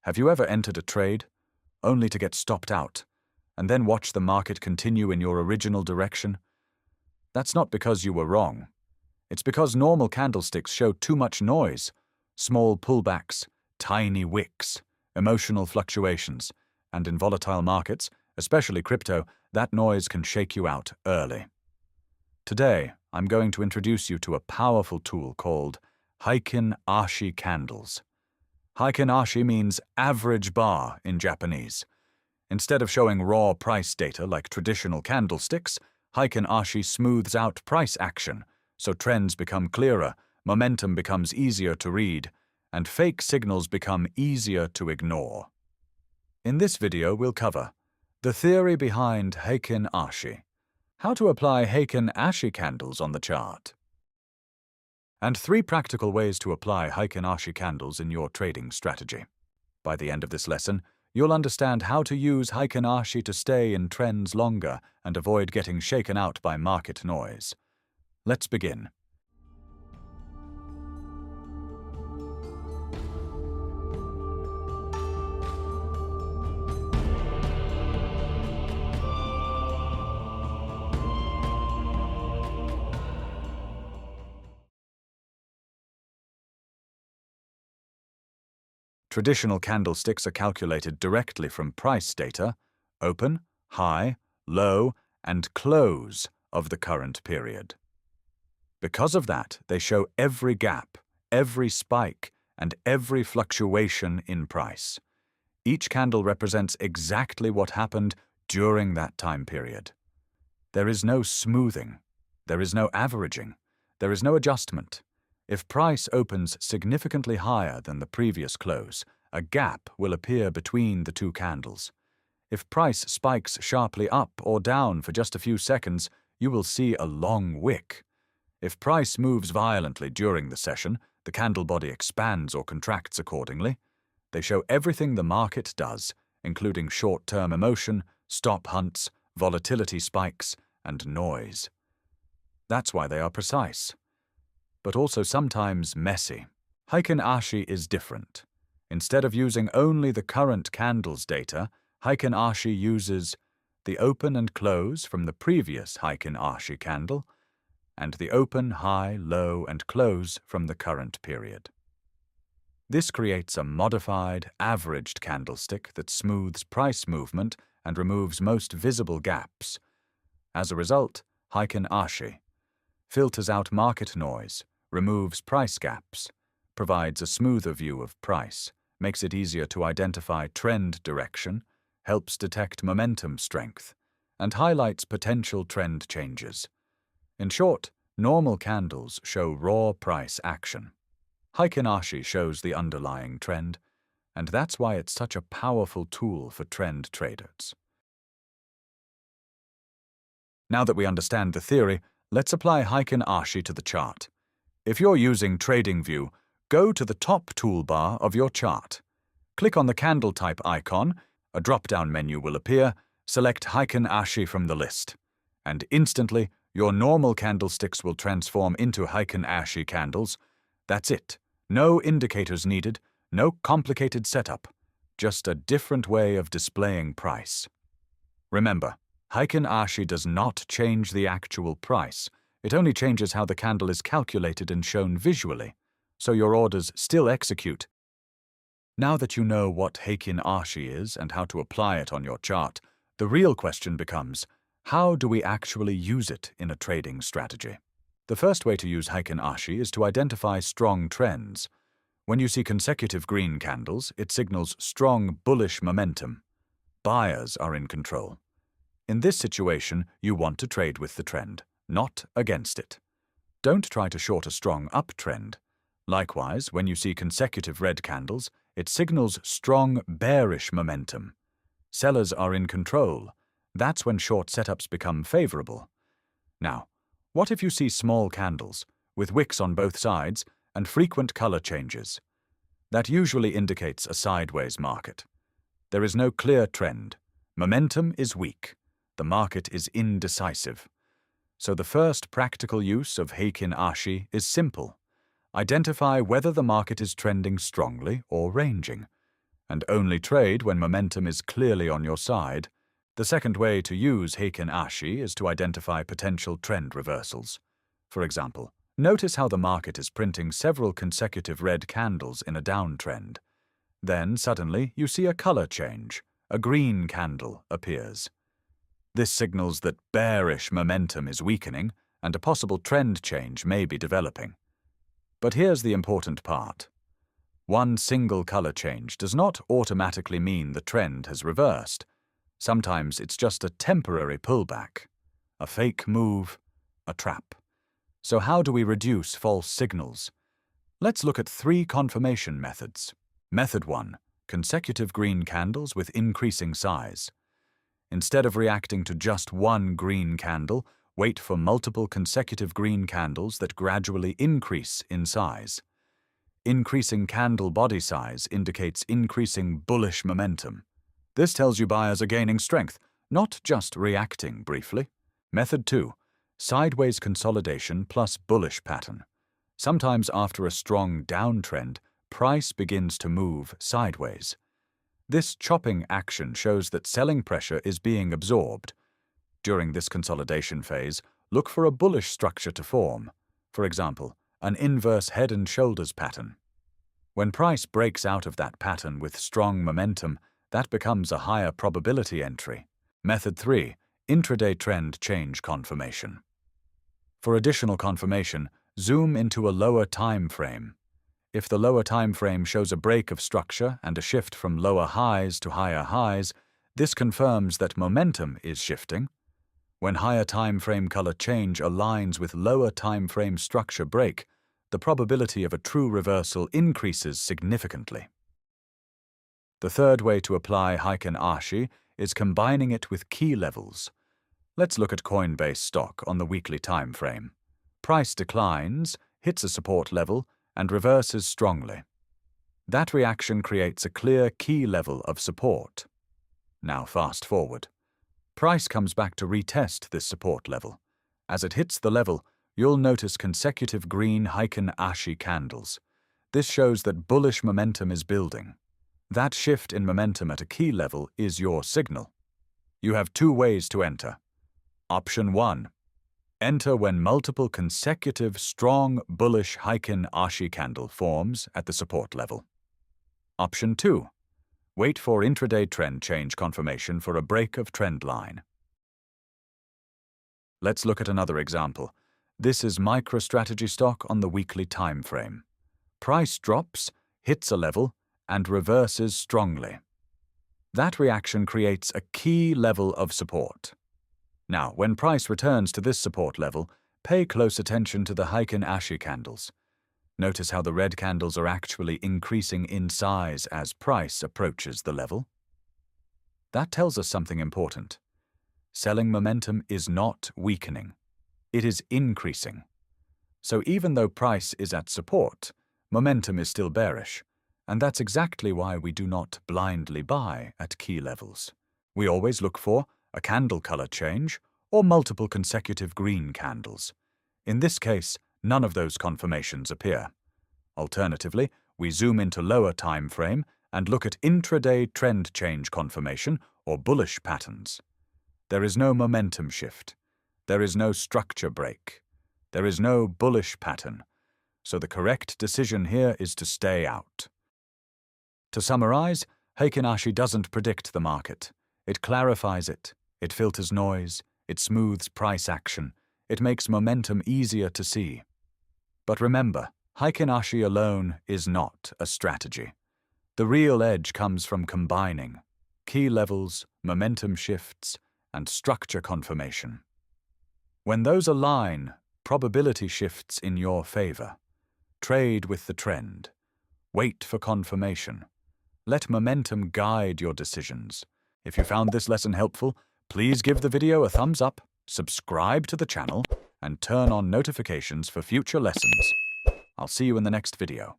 Have you ever entered a trade, only to get stopped out, and then watch the market continue in your original direction? That's not because you were wrong. It's because normal candlesticks show too much noise, small pullbacks, tiny wicks, emotional fluctuations, and in volatile markets, especially crypto, that noise can shake you out early. Today, I'm going to introduce you to a powerful tool called Heikin Ashi candles. Heikin Ashi means average bar in Japanese. Instead of showing raw price data like traditional candlesticks, Heikin Ashi smooths out price action, so trends become clearer, momentum becomes easier to read, and fake signals become easier to ignore. In this video, we'll cover the theory behind Heikin Ashi, how to apply Heikin Ashi candles on the chart, and 3 practical ways to apply Heikin Ashi candles in your trading strategy. By the end of this lesson, you'll understand how to use Heikin Ashi to stay in trends longer and avoid getting shaken out by market noise. Let's begin. Traditional candlesticks are calculated directly from price data, open, high, low, and close of the current period. Because of that, they show every gap, every spike, and every fluctuation in price. Each candle represents exactly what happened during that time period. There is no smoothing. There is no averaging. There is no adjustment. If price opens significantly higher than the previous close, a gap will appear between the 2 candles. If price spikes sharply up or down for just a few seconds, you will see a long wick. If price moves violently during the session, the candle body expands or contracts accordingly. They show everything the market does, including short-term emotion, stop hunts, volatility spikes, and noise. That's why they are precise, but also sometimes messy. Heikin Ashi is different. Instead of using only the current candle's data, Heikin Ashi uses the open and close from the previous Heikin Ashi candle and the open, high, low, and close from the current period. This creates a modified, averaged candlestick that smooths price movement and removes most visible gaps. As a result, Heikin Ashi filters out market noise, removes price gaps, provides a smoother view of price, makes it easier to identify trend direction, helps detect momentum strength, and highlights potential trend changes. In short, normal candles show raw price action. Heikin Ashi shows the underlying trend, and that's why it's such a powerful tool for trend traders. Now that we understand the theory, let's apply Heikin Ashi to the chart. If you're using TradingView, go to the top toolbar of your chart. Click on the candle type icon, a drop-down menu will appear, select Heikin Ashi from the list, and instantly your normal candlesticks will transform into Heikin Ashi candles. That's it. No indicators needed, no complicated setup, just a different way of displaying price. Remember, Heikin Ashi does not change the actual price. It only changes how the candle is calculated and shown visually, so your orders still execute. Now that you know what Heikin Ashi is and how to apply it on your chart, the real question becomes, how do we actually use it in a trading strategy? The first way to use Heikin Ashi is to identify strong trends. When you see consecutive green candles, it signals strong bullish momentum. Buyers are in control. In this situation, you want to trade with the trend, not against it. Don't try to short a strong uptrend. Likewise, when you see consecutive red candles, it signals strong bearish momentum. Sellers are in control. That's when short setups become favorable. Now, what if you see small candles, with wicks on both sides and frequent color changes? That usually indicates a sideways market. There is no clear trend. Momentum is weak. The market is indecisive. So the first practical use of Heikin Ashi is simple. Identify whether the market is trending strongly or ranging. and only trade when momentum is clearly on your side. The second way to use Heikin Ashi is to identify potential trend reversals. For example, notice how the market is printing several consecutive red candles in a downtrend. Then, suddenly, you see a color change. A green candle appears. This signals that bearish momentum is weakening and a possible trend change may be developing. But here's the important part. One single color change does not automatically mean the trend has reversed. Sometimes it's just a temporary pullback, a fake move, a trap. So how do we reduce false signals? Let's look at 3 confirmation methods. Method 1. Consecutive green candles with increasing size. Instead of reacting to just one green candle, wait for multiple consecutive green candles that gradually increase in size. Increasing candle body size indicates increasing bullish momentum. This tells you buyers are gaining strength, not just reacting briefly. Method 2. Sideways consolidation plus bullish pattern. Sometimes after a strong downtrend, price begins to move sideways. This chopping action shows that selling pressure is being absorbed. During this consolidation phase, look for a bullish structure to form. For example, an inverse head and shoulders pattern. When price breaks out of that pattern with strong momentum, that becomes a higher probability entry. Method 3. Intraday trend change confirmation. For additional confirmation, zoom into a lower time frame. If the lower time frame shows a break of structure and a shift from lower highs to higher highs, this confirms that momentum is shifting. When higher time frame color change aligns with lower time frame structure break, the probability of a true reversal increases significantly. The third way to apply Heikin Ashi is combining it with key levels. Let's look at Coinbase stock on the weekly time frame. Price declines, hits a support level, and reverses strongly. That reaction creates a clear key level of support. Now fast forward. Price comes back to retest this support level. As it hits the level, you'll notice consecutive green Heikin Ashi candles. This shows that bullish momentum is building. That shift in momentum at a key level is your signal. You have 2 ways to enter. Option 1. Enter when multiple consecutive strong bullish Heikin Ashi candle forms at the support level. Option 2. Wait for intraday trend change confirmation for a break of trend line. Let's look at another example. This is MicroStrategy stock on the weekly time frame. Price drops, hits a level, and reverses strongly. That reaction creates a key level of support. Now, when price returns to this support level, pay close attention to the Heikin Ashi candles. Notice how the red candles are actually increasing in size as price approaches the level. That tells us something important. Selling momentum is not weakening. It is increasing. So even though price is at support, momentum is still bearish. And that's exactly why we do not blindly buy at key levels. We always look for a candle color change or multiple consecutive green candles. In this case, none of those confirmations appear. Alternatively, we zoom into lower time frame and look at intraday trend change confirmation or bullish patterns. There is no momentum shift. There is no structure break. There is no bullish pattern. So the correct decision here is to stay out. To summarize, Heikin Ashi doesn't predict the market. It clarifies it. It filters noise. It smooths price action. It makes momentum easier to see. But remember, Heikin Ashi alone is not a strategy. The real edge comes from combining key levels, momentum shifts, and structure confirmation. When those align, probability shifts in your favor. Trade with the trend. Wait for confirmation. Let momentum guide your decisions. If you found this lesson helpful, please give the video a thumbs up, subscribe to the channel, and turn on notifications for future lessons. I'll see you in the next video.